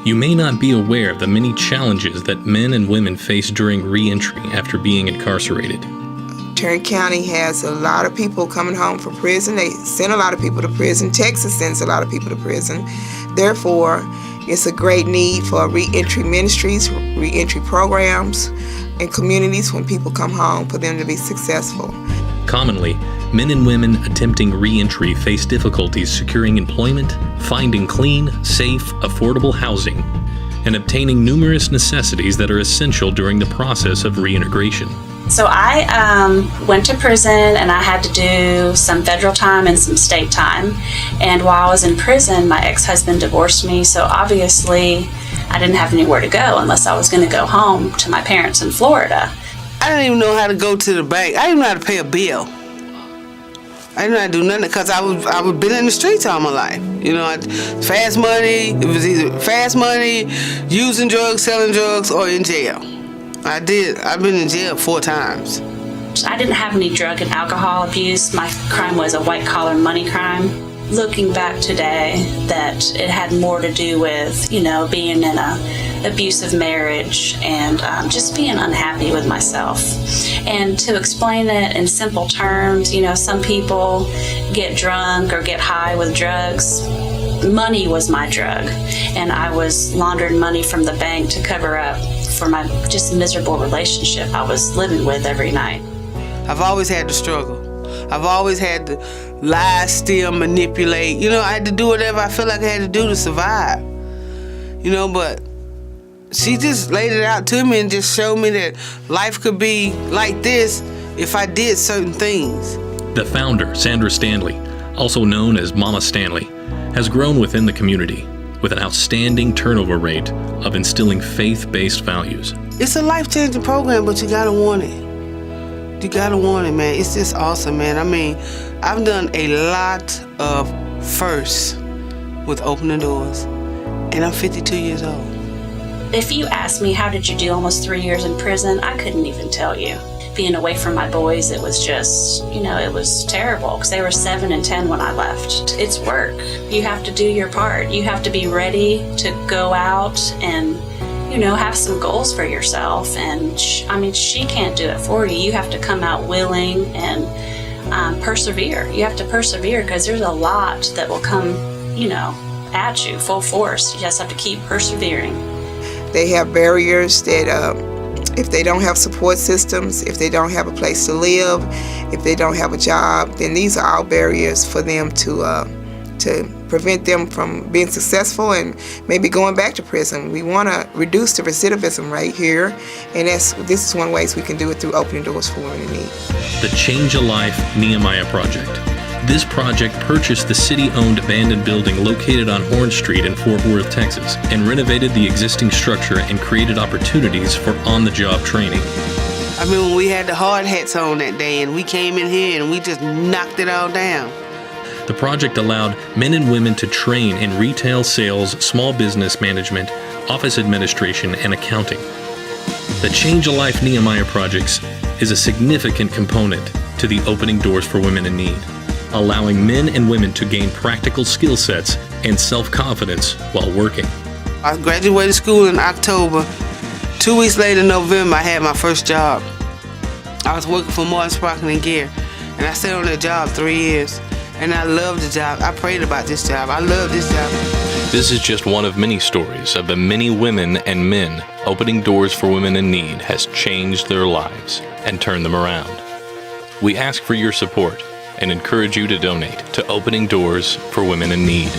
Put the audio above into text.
You may not be aware of the many challenges that men and women face during re-entry after being incarcerated. Tarrant County has a lot of people coming home from prison. They send a lot of people to prison. Texas sends a lot of people to prison. Therefore, it's a great need for re-entry ministries, re-entry programs, and communities when people come home for them to be successful. Commonly, men and women attempting re-entry face difficulties securing employment, finding clean, safe, affordable housing, and obtaining numerous necessities that are essential during the process of reintegration. So I went to prison and I had to do some federal time and some state time. And while I was in prison, my ex-husband divorced me, so obviously I didn't have anywhere to go unless I was going to go home to my parents in Florida. I didn't even know how to go to the bank. I didn't know how to pay a bill. I didn't know how to do nothing because I was been in the streets all my life. You know, fast money. It was either fast money, using drugs, selling drugs, or in jail. I've been in jail 4 times. I didn't have any drug and alcohol abuse. My crime was a white-collar money crime. Looking back today, that it had more to do with, being in an abusive marriage and just being unhappy with myself. And to explain it in simple terms, some people get drunk or get high with drugs. Money was my drug, and I was laundering money from the bank to cover up for my just miserable relationship I was living with every night. I've always had to struggle. I've always had to lie, steal, manipulate. I had to do whatever I felt like I had to do to survive. But she just laid it out to me and just showed me that life could be like this if I did certain things. The founder, Sandra Stanley, also known as Mama Stanley, has grown within the community with an outstanding turnover rate of instilling faith-based values. It's a life-changing program, but you gotta want it. You gotta want it, man. It's just awesome, man. I mean, I've done a lot of firsts with Opening Doors, and I'm 52 years old. If you ask me, how did you do almost 3 years in prison, I couldn't even tell you. Being away from my boys, it was just, it was terrible because they were 7 and 10 when I left. It's work. You have to do your part. You have to be ready to go out and, have some goals for yourself. And she can't do it for you. You have to come out willing and persevere. You have to persevere because there's a lot that will come, at you full force. You just have to keep persevering. They have barriers that if they don't have support systems, if they don't have a place to live, if they don't have a job, then these are all barriers for them to prevent them from being successful and maybe going back to prison. We want to reduce the recidivism rate here, and this is one of the ways we can do it through Opening Doors for Women in Need. The Change a Life Nehemiah Project. This project purchased the city-owned abandoned building located on Horn Street in Fort Worth, Texas, and renovated the existing structure and created opportunities for on-the-job training. I mean, when we had the hard hats on that day and we came in here and we just knocked it all down. The project allowed men and women to train in retail sales, small business management, office administration, and accounting. The Change a Life Nehemiah Projects is a significant component to the Opening Doors for Women in Need, allowing men and women to gain practical skill sets and self-confidence while working. I graduated school in October. 2 weeks later, in November, I had my first job. I was working for Martin Sparkling Gear, and I stayed on that job 3 years. And I loved the job. I prayed about this job. I love this job. This is just one of many stories of the many women and men Opening Doors for Women in Need has changed their lives and turned them around. We ask for your support and encourage you to donate to Opening Doors for Women in Need.